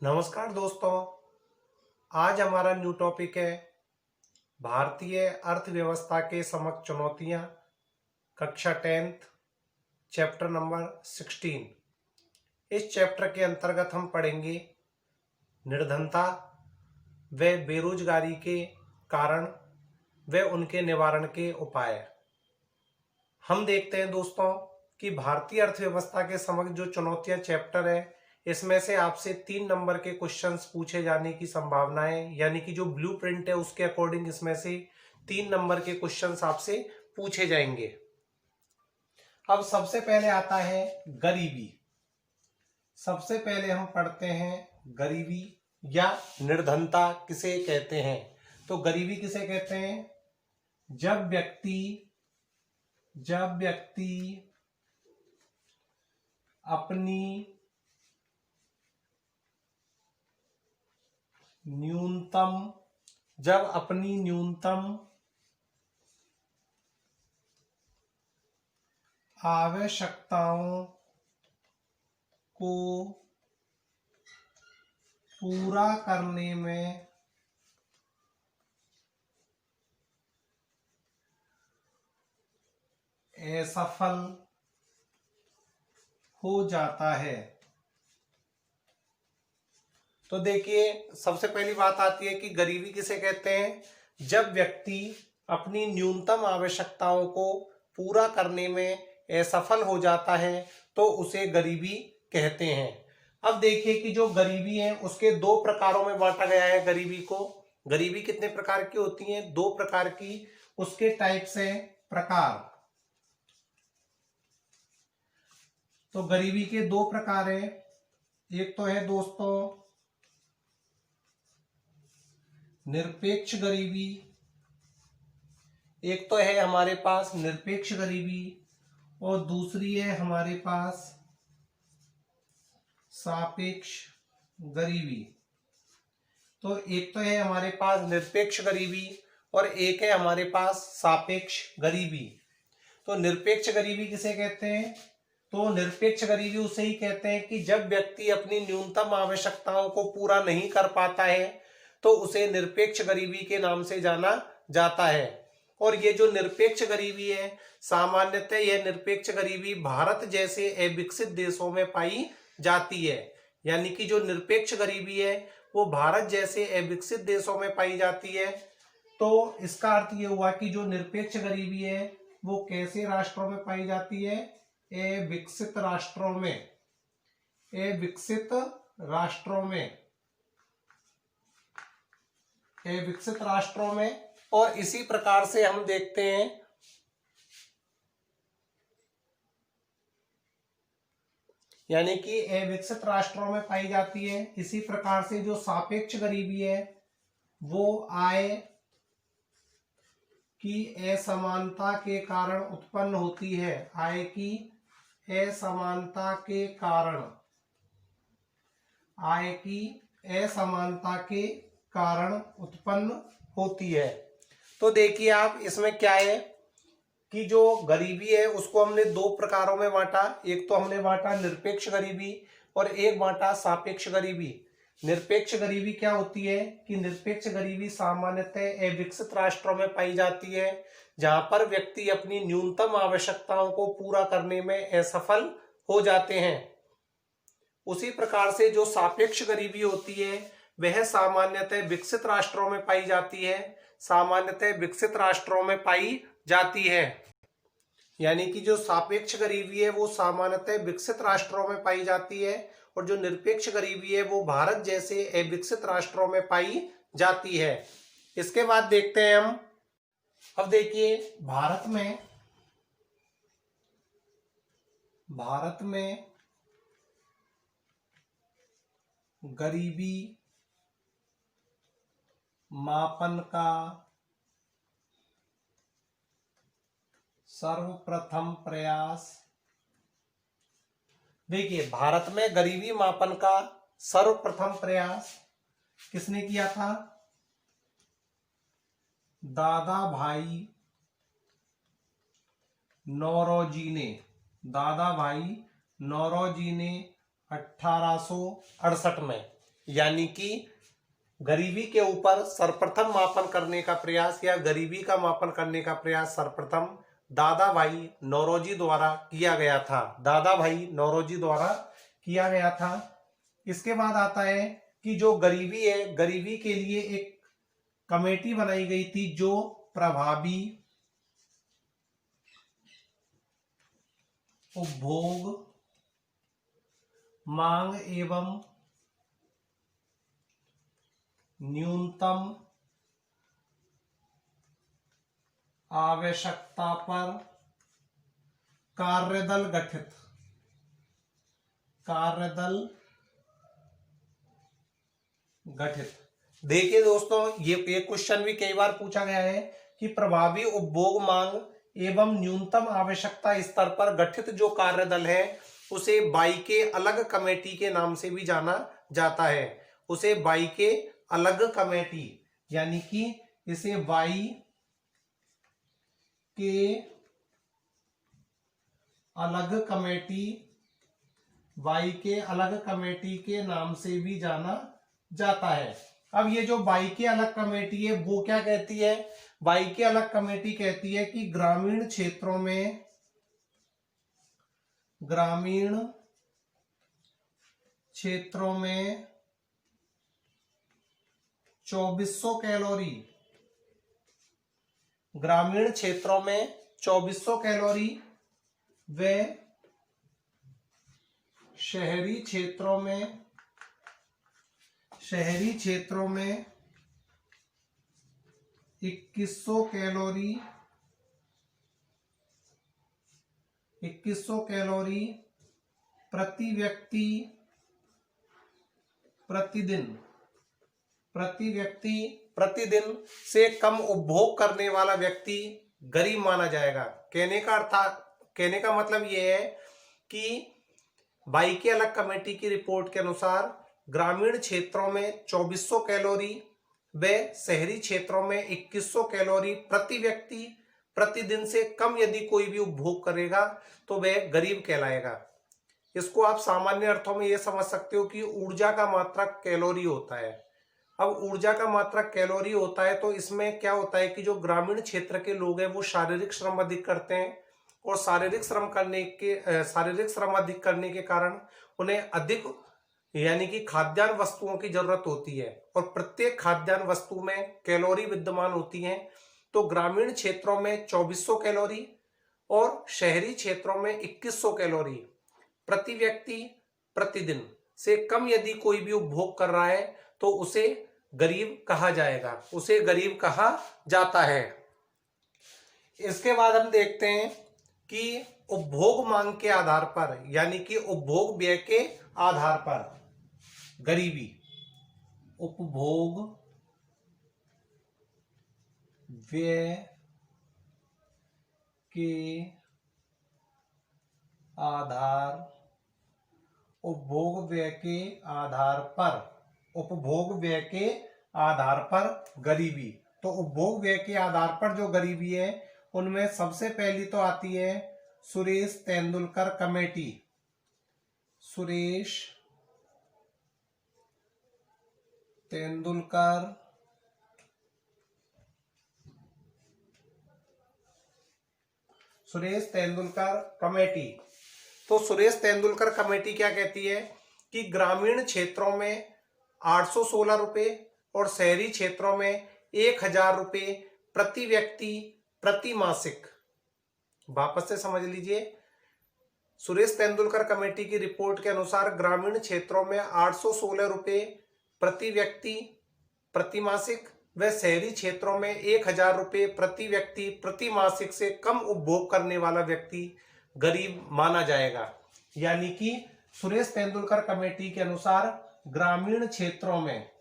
नमस्कार दोस्तों। आज हमारा न्यू टॉपिक है भारतीय अर्थव्यवस्था के समक्ष चुनौतियां, कक्षा 10th, चैप्टर नंबर 16। इस चैप्टर के अंतर्गत हम पढ़ेंगे निर्धनता व बेरोजगारी के कारण व उनके निवारण के उपाय। हम देखते हैं दोस्तों कि भारतीय अर्थव्यवस्था के समक्ष जो चुनौतियां चैप्टर है, इसमें से आपसे 3 नंबर के क्वेश्चंस पूछे जाने की संभावना है। यानी कि जो ब्लूप्रिंट है उसके अकॉर्डिंग इसमें से 3 नंबर के क्वेश्चंस आपसे पूछे जाएंगे। अब सबसे पहले आता है गरीबी। सबसे पहले हम पढ़ते हैं गरीबी या निर्धनता किसे कहते हैं। तो गरीबी किसे कहते हैं? जब व्यक्ति अपनी न्यूनतम आवश्यकताओं को पूरा करने में असफल हो जाता है। तो देखिए, सबसे पहली बात आती है कि गरीबी किसे कहते हैं? जब व्यक्ति अपनी न्यूनतम आवश्यकताओं को पूरा करने में असफल हो जाता है तो उसे गरीबी कहते हैं। अब देखिए कि जो गरीबी है उसके 2 प्रकारों में बांटा गया है गरीबी को। गरीबी कितने प्रकार की होती है? 2 प्रकार की। उसके टाइप्स है प्रकार। तो गरीबी के 2 प्रकार है। एक तो है दोस्तों निरपेक्ष गरीबी। एक तो है हमारे पास निरपेक्ष गरीबी और दूसरी है हमारे पास सापेक्ष गरीबी। तो एक तो है हमारे पास निरपेक्ष गरीबी और एक है हमारे पास सापेक्ष गरीबी। तो निरपेक्ष गरीबी किसे कहते हैं? तो निरपेक्ष गरीबी उसे ही कहते हैं कि जब व्यक्ति अपनी न्यूनतम आवश्यकताओं को पूरा नहीं कर पाता है तो उसे निरपेक्ष गरीबी के नाम से जाना जाता है। और ये जो निरपेक्ष गरीबी है, सामान्यतः यह निरपेक्ष गरीबी भारत जैसे अविकसित देशों में पाई जाती है। यानी कि जो निरपेक्ष गरीबी है वो भारत जैसे अविकसित देशों में पाई जाती है। तो इसका अर्थ ये हुआ कि जो निरपेक्ष गरीबी है वो कैसे राष्ट्रों में पाई जाती है? अविकसित राष्ट्रों में। अविकसित राष्ट्रों में। और इसी प्रकार से हम देखते हैं यानी कि अविकसित राष्ट्रों में पाई जाती है। इसी प्रकार से जो सापेक्ष गरीबी है वो आय की असमानता के कारण उत्पन्न होती है। आय की असमानता के कारण उत्पन्न होती है। तो देखिए आप, इसमें क्या है कि जो गरीबी है उसको हमने 2 प्रकारों में बांटा। एक तो हमने बांटा निरपेक्ष गरीबी और एक बांटा सापेक्ष गरीबी। निरपेक्ष गरीबी क्या होती है कि निरपेक्ष गरीबी सामान्यतः अविकसित राष्ट्रों में पाई जाती है, जहां पर व्यक्ति अपनी न्यूनतम आवश्यकताओं को पूरा करने में असफल हो जाते हैं। उसी प्रकार से जो सापेक्ष गरीबी होती है वह सामान्यतः विकसित राष्ट्रों में पाई जाती है। यानी कि जो सापेक्ष गरीबी है वो सामान्यतः विकसित राष्ट्रों में पाई जाती है और जो निरपेक्ष गरीबी है वो भारत जैसे अविकसित राष्ट्रों में पाई जाती है। इसके बाद देखते हैं हम। अब देखिए, भारत में गरीबी मापन का सर्वप्रथम प्रयास। देखिए, भारत में गरीबी मापन का सर्वप्रथम प्रयास किसने किया था? दादा भाई नौरोजी ने 1868 में। यानी कि गरीबी के ऊपर सर्वप्रथम मापन करने का प्रयास या गरीबी का मापन करने का प्रयास सर्वप्रथम दादा भाई नौरोजी द्वारा किया गया था। दादा भाई नौरोजी द्वारा किया गया था। इसके बाद आता है कि जो गरीबी है, गरीबी के लिए एक कमेटी बनाई गई थी जो प्रभावी उपभोग मांग एवं न्यूनतम आवश्यकता पर कार्यदल गठित। देखिए दोस्तों, ये क्वेश्चन भी कई बार पूछा गया है कि प्रभावी उपभोग मांग एवं न्यूनतम आवश्यकता स्तर पर गठित जो कार्यदल है उसे बाई के अलग कमेटी के नाम से भी जाना जाता है। उसे बाई के अलग कमेटी, यानी कि इसे बाई के अलग कमेटी के नाम से भी जाना जाता है। अब ये जो बाई के अलग कमेटी है वो क्या कहती है? बाई के अलग कमेटी कहती है कि ग्रामीण क्षेत्रों में 2400 कैलोरी, ग्रामीण क्षेत्रों में 2400 कैलोरी व शहरी क्षेत्रों में 2100 कैलोरी प्रति व्यक्ति प्रतिदिन से कम उपभोग करने वाला व्यक्ति गरीब माना जाएगा। कहने का मतलब यह है कि बाई के अलग कमेटी की रिपोर्ट के अनुसार ग्रामीण क्षेत्रों में 2400 कैलोरी व शहरी क्षेत्रों में 2100 कैलोरी प्रति व्यक्ति प्रतिदिन से कम यदि कोई भी उपभोग करेगा तो वह गरीब कहलाएगा। इसको आप सामान्य अर्थों में यह समझ सकते हो कि ऊर्जा का मात्रक कैलोरी होता है। अब ऊर्जा का मात्रक कैलोरी होता है तो इसमें क्या होता है कि जो ग्रामीण क्षेत्र के लोग हैं वो शारीरिक श्रम अधिक करते हैं और शारीरिक श्रम अधिक करने के कारण उन्हें अधिक यानी कि खाद्यान्न वस्तुओं की जरूरत होती है और प्रत्येक खाद्यान्न वस्तु में कैलोरी विद्यमान होती हैं। तो ग्रामीण क्षेत्रों में 2400 कैलोरी और शहरी क्षेत्रों में 2100 कैलोरी प्रति व्यक्ति प्रतिदिन से कम यदि कोई भी उपभोग कर रहा है तो उसे गरीब कहा जाएगा, उसे गरीब कहा जाता है। इसके बाद हम देखते हैं कि उपभोग मांग के आधार पर यानी कि उपभोग व्यय के आधार पर गरीबी, उपभोग व्यय के आधार पर गरीबी। तो उपभोग व्यय के आधार पर जो गरीबी है उनमें सबसे पहली तो आती है सुरेश तेंदुलकर कमेटी। सुरेश तेंदुलकर कमेटी। तो सुरेश तेंदुलकर कमेटी क्या कहती है कि ग्रामीण क्षेत्रों में 816 रुपए और शहरी क्षेत्रों में 1000 रुपए प्रति व्यक्ति प्रति मासिक। वापस से समझ लीजिए, सुरेश तेंदुलकर कमेटी की रिपोर्ट के अनुसार ग्रामीण क्षेत्रों में 816 रुपए प्रति व्यक्ति प्रति मासिक व शहरी क्षेत्रों में 1000 रुपए प्रति व्यक्ति प्रति मासिक से कम उपभोग करने वाला व्यक्ति गरीब माना जाएगा। यानी कि सुरेश तेंदुलकर कमेटी के अनुसार ग्रामीण क्षेत्रों में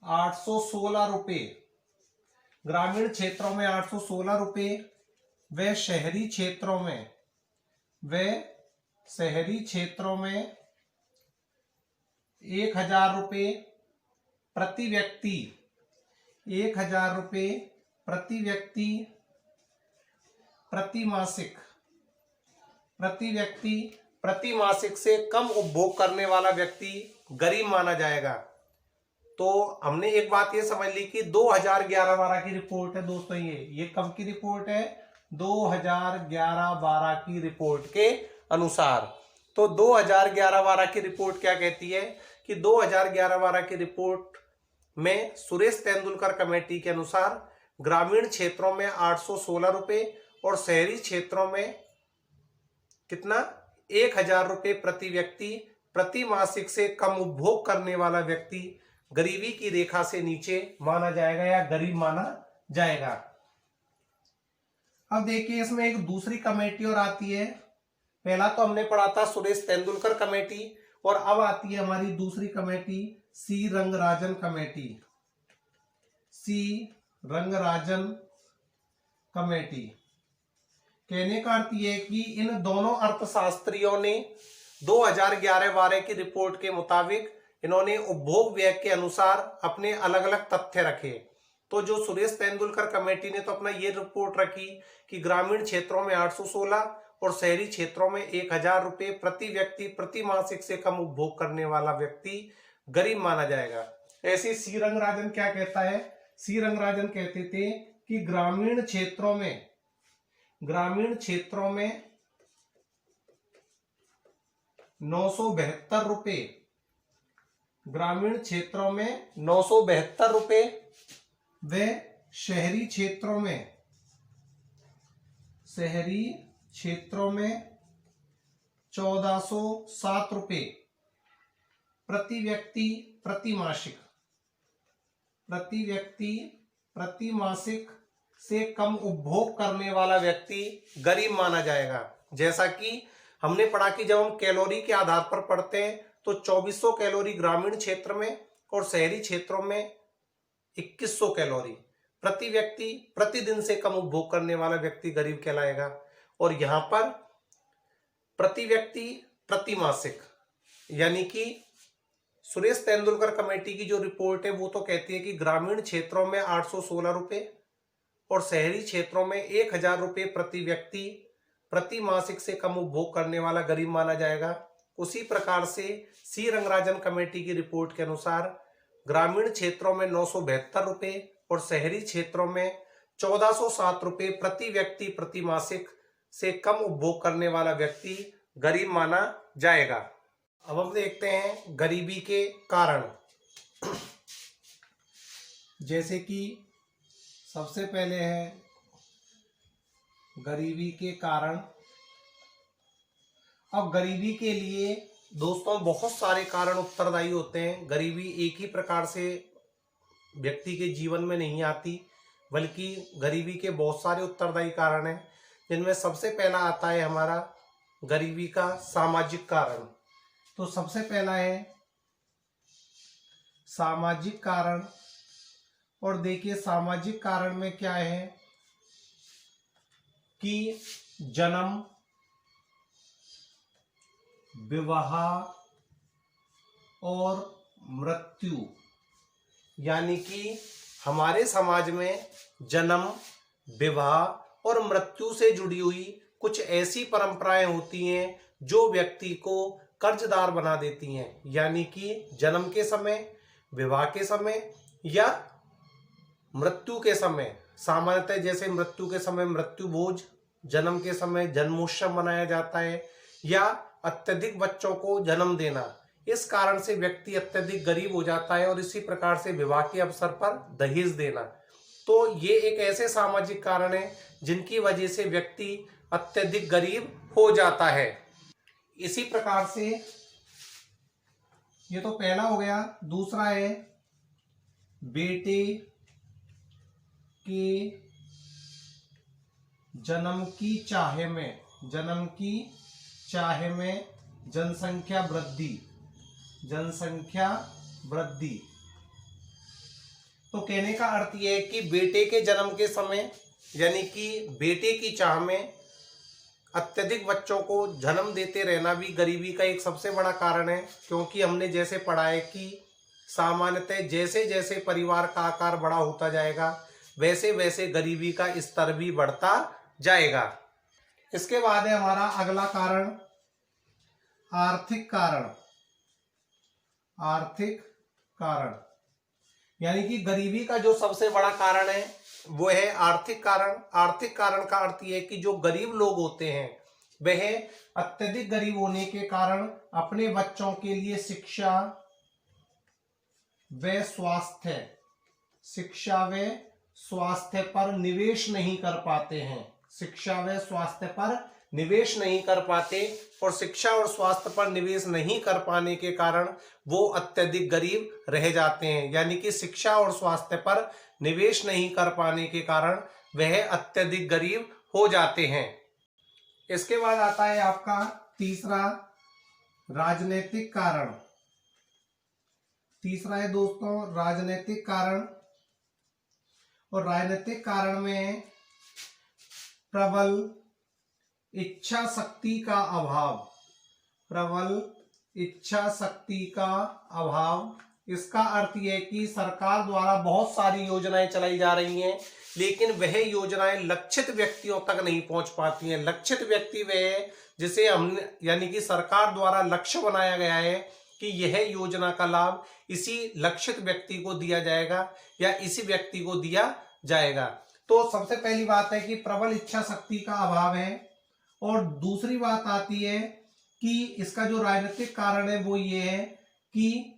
816 रुपए, ग्रामीण क्षेत्रों में 816 रुपए व शहरी क्षेत्रों में 1000 रुपए प्रति व्यक्ति, 1000 रुपए प्रति व्यक्ति प्रति मासिक प्रति व्यक्ति प्रति मासिक से कम उपभोग करने वाला व्यक्ति गरीब माना जाएगा। तो हमने एक बात ये समझ ली कि 2011-12 की रिपोर्ट है दोस्तों, ये कब की रिपोर्ट है? 2011-12 की रिपोर्ट के अनुसार। तो 2011-12 की रिपोर्ट क्या कहती है कि 2011-12 की रिपोर्ट में सुरेश तेंदुलकर कमेटी के अनुसार ग्रामीण क्षेत्रों में 816 रुपए और शहरी क्षेत्रों में कितना? 1000 रुपए प्रति व्यक्ति प्रति मासिक से कम उपभोग करने वाला व्यक्ति गरीबी की रेखा से नीचे माना जाएगा या गरीब माना जाएगा। अब देखिए इसमें एक दूसरी कमेटी और आती है। पहला तो हमने पढ़ा था सुरेश तेंदुलकर कमेटी, और अब आती है हमारी दूसरी कमेटी सी रंगराजन कमेटी। सी रंगराजन कमेटी कहने का अर्थ यह है कि इन दोनों अर्थशास्त्रियों ने 2011-12 की रिपोर्ट के मुताबिक इन्होंने उपभोग व्यय के अनुसार अपने अलग अलग तथ्य रखे। तो जो सुरेश तेंदुलकर कमेटी ने तो अपना ये रिपोर्ट रखी कि ग्रामीण क्षेत्रों में 816 और शहरी क्षेत्रों में 1000 रुपए प्रति व्यक्ति प्रति मासिक से कम उपभोग करने वाला व्यक्ति गरीब माना जाएगा। ऐसे सी रंगराजन क्या कहता है? सी रंगराजन कहते थे कि ग्रामीण क्षेत्रों में 972 रुपए, ग्रामीण क्षेत्रों में 972 रुपए व शहरी क्षेत्रों में 1407 रुपए प्रति व्यक्ति प्रति मासिक से कम उपभोग करने वाला व्यक्ति गरीब माना जाएगा। जैसा कि हमने पढ़ा कि जब हम कैलोरी के आधार पर पढ़ते हैं तो 2400 कैलोरी ग्रामीण क्षेत्र में और शहरी क्षेत्रों में 2100 कैलोरी प्रति व्यक्ति प्रतिदिन से कम उपभोग करने वाला व्यक्ति गरीब कहलाएगा। और यहाँ पर प्रति व्यक्ति प्रति मासिक, यानी कि सुरेश तेंदुलकर कमेटी की जो रिपोर्ट है वो तो कहती है कि ग्रामीण क्षेत्रों में 816 रुपए और शहरी क्षेत्रों में 1000 रुपए प्रति व्यक्ति प्रति मासिक से कम उपभोग करने वाला गरीब माना जाएगा। उसी प्रकार से सी रंगराजन कमेटी की रिपोर्ट के अनुसार ग्रामीण क्षेत्रों में 972 रुपए और शहरी क्षेत्रों में 1407 रुपए प्रति व्यक्ति प्रति मासिक से कम उपभोग करने वाला व्यक्ति गरीब माना जाएगा। अब हम देखते हैं गरीबी के कारण। जैसे कि सबसे पहले है गरीबी के कारण। अब गरीबी के लिए दोस्तों बहुत सारे कारण उत्तरदायी होते हैं। गरीबी एक ही प्रकार से व्यक्ति के जीवन में नहीं आती, बल्कि गरीबी के बहुत सारे उत्तरदायी कारण हैं, जिनमें सबसे पहला आता है हमारा गरीबी का सामाजिक कारण। तो सबसे पहला है सामाजिक कारण। और देखिए सामाजिक कारण में क्या है कि जन्म, विवाह और मृत्यु, यानी कि हमारे समाज में जन्म, विवाह और मृत्यु से जुड़ी हुई कुछ ऐसी परंपराएं होती हैं जो व्यक्ति को कर्जदार बना देती हैं। यानी कि जन्म के समय, विवाह के समय या मृत्यु के समय, सामान्यतः जैसे मृत्यु के समय मृत्यु भोज, जन्म के समय जन्मोत्सव मनाया जाता है, या अत्यधिक बच्चों को जन्म देना, इस कारण से व्यक्ति अत्यधिक गरीब हो जाता है। और इसी प्रकार से विवाह के अवसर पर दहेज देना, तो ये एक ऐसे सामाजिक कारण है जिनकी वजह से व्यक्ति अत्यधिक गरीब हो जाता है। इसी प्रकार से ये तो पहला हो गया। दूसरा है बेटे के जन्म की चाह में जनसंख्या वृद्धि। तो कहने का अर्थ यह है कि बेटे के जन्म के समय, यानी कि बेटे की चाह में अत्यधिक बच्चों को जन्म देते रहना भी गरीबी का एक सबसे बड़ा कारण है। क्योंकि हमने जैसे पढ़ा है कि सामान्यतः जैसे जैसे परिवार का आकार बड़ा होता जाएगा, वैसे वैसे गरीबी का स्तर भी बढ़ता जाएगा। इसके बाद है हमारा अगला कारण आर्थिक कारण। आर्थिक कारण यानी कि गरीबी का जो सबसे बड़ा कारण है वो है आर्थिक कारण। आर्थिक कारण का अर्थ यह है कि जो गरीब लोग होते हैं वह अत्यधिक गरीब होने के कारण अपने बच्चों के लिए शिक्षा व स्वास्थ्य पर निवेश नहीं कर पाते हैं। शिक्षा व स्वास्थ्य पर निवेश नहीं कर पाते, और शिक्षा और स्वास्थ्य पर निवेश नहीं कर पाने के कारण वो अत्यधिक गरीब रह जाते हैं। यानी कि शिक्षा और स्वास्थ्य पर निवेश नहीं कर पाने के कारण वह अत्यधिक गरीब हो जाते हैं। इसके बाद आता है आपका तीसरा राजनीतिक कारण। तीसरा है दोस्तों राजनीतिक कारण, और राजनीतिक कारण में प्रबल इच्छा शक्ति का अभाव। प्रबल इच्छा शक्ति का अभाव इसका अर्थ यह है कि सरकार द्वारा बहुत सारी योजनाएं चलाई जा रही हैं, लेकिन वह योजनाएं लक्षित व्यक्तियों तक नहीं पहुंच पाती हैं। लक्षित व्यक्ति वह है जिसे हमने यानी कि सरकार द्वारा लक्ष्य बनाया गया है कि यह योजना का लाभ इसी लक्षित व्यक्ति को दिया जाएगा या इसी व्यक्ति को दिया जाएगा। तो सबसे पहली बात है कि प्रबल इच्छा शक्ति का अभाव है, और दूसरी बात आती है कि इसका जो राजनीतिक कारण है वो ये है कि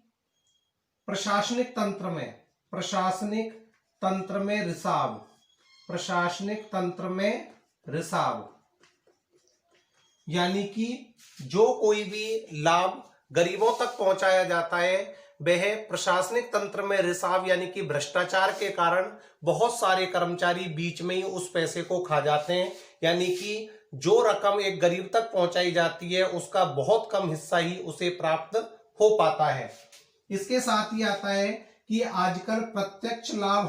प्रशासनिक तंत्र में रिसाव। यानी कि जो कोई भी लाभ गरीबों तक पहुंचाया जाता है वह प्रशासनिक तंत्र में रिसाव यानी कि भ्रष्टाचार के कारण बहुत सारे कर्मचारी बीच में ही उस पैसे को खा जाते हैं। यानी कि जो रकम एक गरीब तक पहुंचाई जाती है उसका बहुत कम हिस्सा ही उसे प्राप्त हो पाता है। इसके साथ ही आता है कि आजकल प्रत्यक्ष लाभ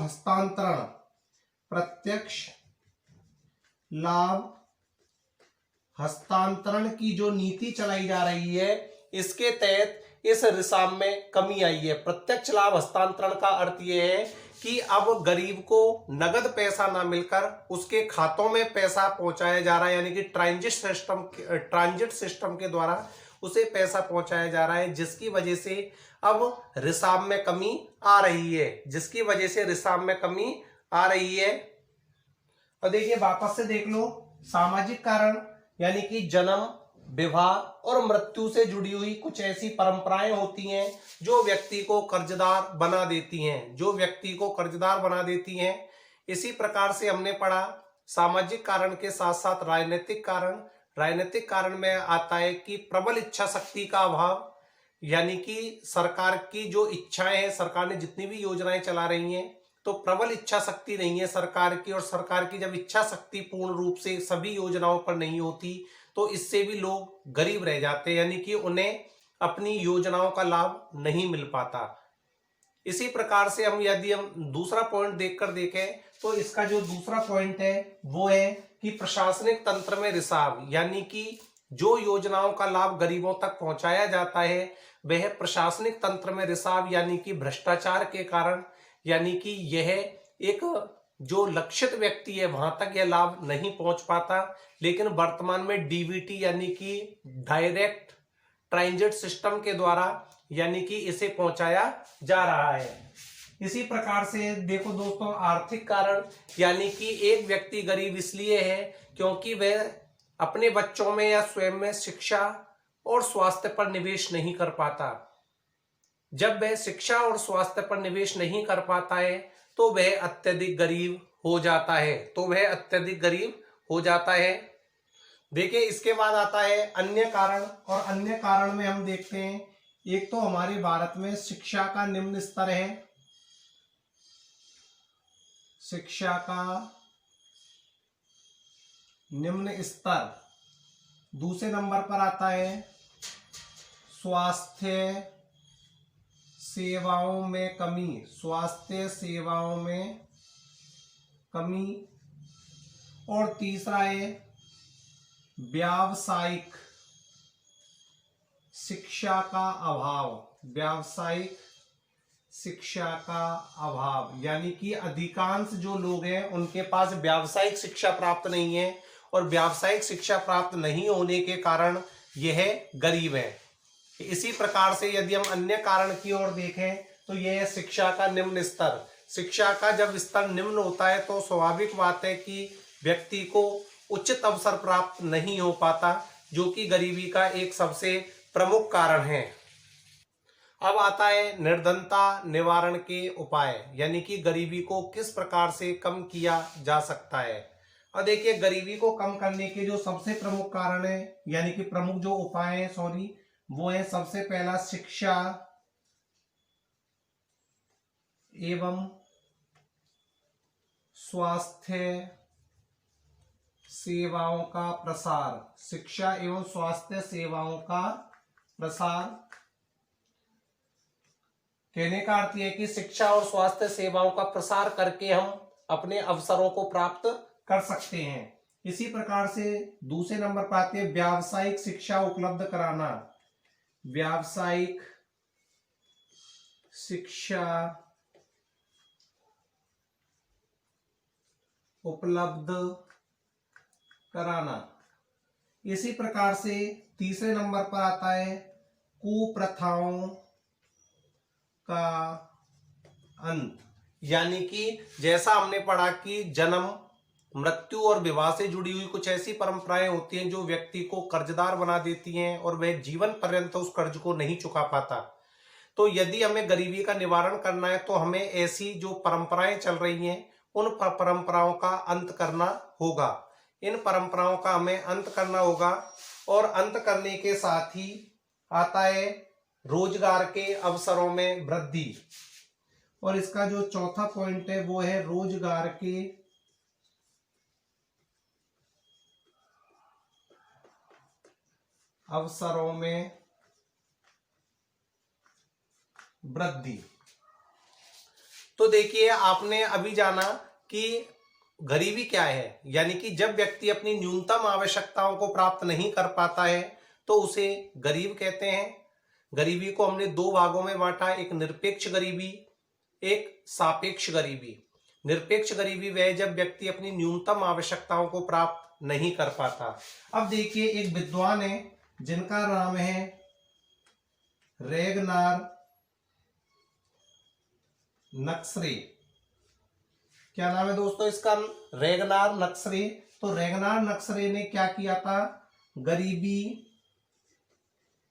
हस्तांतरण की जो नीति चलाई जा रही है इसके तहत इस रिसाव में कमी आई है। प्रत्यक्ष लाभ हस्तांतरण का अर्थ यह है कि अब गरीब को नगद पैसा ना मिलकर उसके खातों में पैसा पहुंचाया जा रहा है, यानी कि ट्रांजिट सिस्टम के द्वारा उसे पैसा पहुंचाया जा रहा है, जिसकी वजह से अब रिसाव में कमी आ रही है। और देखिए वापस से देख लो, सामाजिक कारण यानी कि जन्म, विवाह और मृत्यु से जुड़ी हुई कुछ ऐसी परंपराएं होती हैं जो व्यक्ति को कर्जदार बना देती हैं। इसी प्रकार से हमने पढ़ा सामाजिक कारण के साथ साथ राजनीतिक कारण में आता है कि प्रबल इच्छा शक्ति का अभाव, यानी कि सरकार की जो इच्छाएं हैं, सरकार ने जितनी भी योजनाएं चला रही हैं तो प्रबल इच्छा शक्ति नहीं है सरकार की, और सरकार की जब इच्छा शक्ति पूर्ण रूप से सभी योजनाओं पर नहीं होती तो इससे भी लोग गरीब रह जाते हैं, यानी कि उन्हें अपनी योजनाओं का लाभ नहीं मिल पाता। इसी प्रकार से यदि हम दूसरा पॉइंट देखकर देखें तो इसका जो दूसरा पॉइंट है वो है कि प्रशासनिक तंत्र में रिसाव, यानी कि जो योजनाओं का लाभ गरीबों तक पहुंचाया जाता है वह प्रशासनिक तंत्र में रिसाव यानी कि भ्रष्टाचार के कारण, यानी कि यह एक जो लक्षित व्यक्ति है वहां तक यह लाभ नहीं पहुंच पाता, लेकिन वर्तमान में डीबीटी यानी कि डायरेक्ट ट्रांजिट सिस्टम के द्वारा यानी कि इसे पहुंचाया जा रहा है। इसी प्रकार से देखो दोस्तों, आर्थिक कारण यानी कि एक व्यक्ति गरीब इसलिए है क्योंकि वह अपने बच्चों में या स्वयं में शिक्षा और स्वास्थ्य पर निवेश नहीं कर पाता। जब वह शिक्षा और स्वास्थ्य पर निवेश नहीं कर पाता है तो वह अत्यधिक गरीब हो जाता है। देखिए इसके बाद आता है अन्य कारण, और अन्य कारण में हम देखते हैं एक तो हमारे भारत में शिक्षा का निम्न स्तर है, शिक्षा का निम्न स्तर। दूसरे नंबर पर आता है स्वास्थ्य सेवाओं में कमी, और तीसरा है व्यावसायिक शिक्षा का अभाव, यानी कि अधिकांश जो लोग हैं उनके पास व्यावसायिक शिक्षा प्राप्त नहीं है, और व्यावसायिक शिक्षा प्राप्त नहीं होने के कारण यह गरीब है। इसी प्रकार से यदि हम अन्य कारण की ओर देखें तो यह है शिक्षा का निम्न स्तर। शिक्षा का जब स्तर निम्न होता है तो स्वाभाविक बात है कि व्यक्ति को उचित अवसर प्राप्त नहीं हो पाता, जो कि गरीबी का एक सबसे प्रमुख कारण है। अब आता है निर्धनता निवारण के उपाय, यानी कि गरीबी को किस प्रकार से कम किया जा सकता है। और देखिए, गरीबी को कम करने के जो सबसे प्रमुख कारण है, यानी कि प्रमुख जो उपाय है वो है सबसे पहला शिक्षा एवं स्वास्थ्य सेवाओं का प्रसार। शिक्षा एवं स्वास्थ्य सेवाओं का प्रसार कहने का अर्थ यह है कि शिक्षा और स्वास्थ्य सेवाओं का प्रसार करके हम अपने अवसरों को प्राप्त कर सकते हैं। इसी प्रकार से दूसरे नंबर पर आते हैं व्यावसायिक शिक्षा उपलब्ध कराना। व्यावसायिक शिक्षा उपलब्ध कराना। इसी प्रकार से तीसरे नंबर पर आता है कुप्रथाओं का अंत, यानी कि जैसा हमने पढ़ा कि जन्म, मृत्यु और विवाह से जुड़ी हुई कुछ ऐसी परंपराएं होती हैं जो व्यक्ति को कर्जदार बना देती हैं और वह जीवन पर्यंत उस कर्ज को नहीं चुका पाता। तो यदि हमें गरीबी का निवारण करना है तो हमें ऐसी जो परंपराएं चल रही हैं उन परंपराओं का अंत करना होगा। इन परंपराओं का हमें अंत करना होगा और अंत करने के साथ ही आता है रोजगार के अवसरों में वृद्धि। और इसका जो चौथा पॉइंट है वो है रोजगार के अवसरों में वृद्धि। तो देखिए, आपने अभी जाना कि गरीबी क्या है, यानी कि जब व्यक्ति अपनी न्यूनतम आवश्यकताओं को प्राप्त नहीं कर पाता है तो उसे गरीब कहते हैं। गरीबी को हमने दो भागों में बांटा, एक निरपेक्ष गरीबी, एक सापेक्ष गरीबी। निरपेक्ष गरीबी वह जब व्यक्ति अपनी न्यूनतम आवश्यकताओं को प्राप्त नहीं कर पाता। अब देखिए, एक विद्वान है जिनका नाम है रेगनार नक्सरे। क्या नाम है दोस्तों इसका? रेगनार नक्सरे। तो रेगनार नक्सरे ने क्या किया था? गरीबी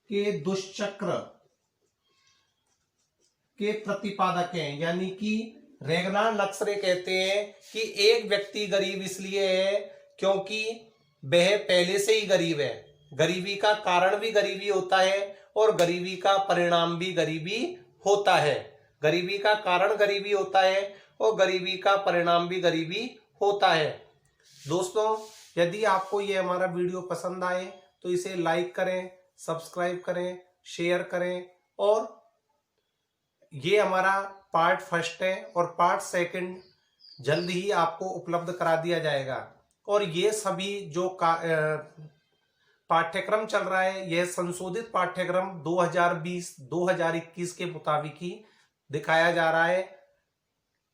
के दुष्चक्र के प्रतिपादक हैं, यानी कि रेगनार नक्सरे कहते हैं कि एक व्यक्ति गरीब इसलिए है क्योंकि वह पहले से ही गरीब है। गरीबी का कारण भी गरीबी होता है और गरीबी का परिणाम भी गरीबी होता है। गरीबी का कारण गरीबी होता है और गरीबी का परिणाम भी गरीबी होता है। दोस्तों, यदि आपको ये हमारा वीडियो पसंद आए तो इसे लाइक करें, सब्सक्राइब करें, शेयर करें। और ये हमारा पार्ट फर्स्ट है और पार्ट सेकंड जल्द ही आपको उपलब्ध करा दिया जाएगा। और ये सभी जो पाठ्यक्रम चल रहा है, यह संशोधित पाठ्यक्रम 2020-2021 के मुताबिक ही दिखाया जा रहा है।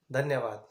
धन्यवाद।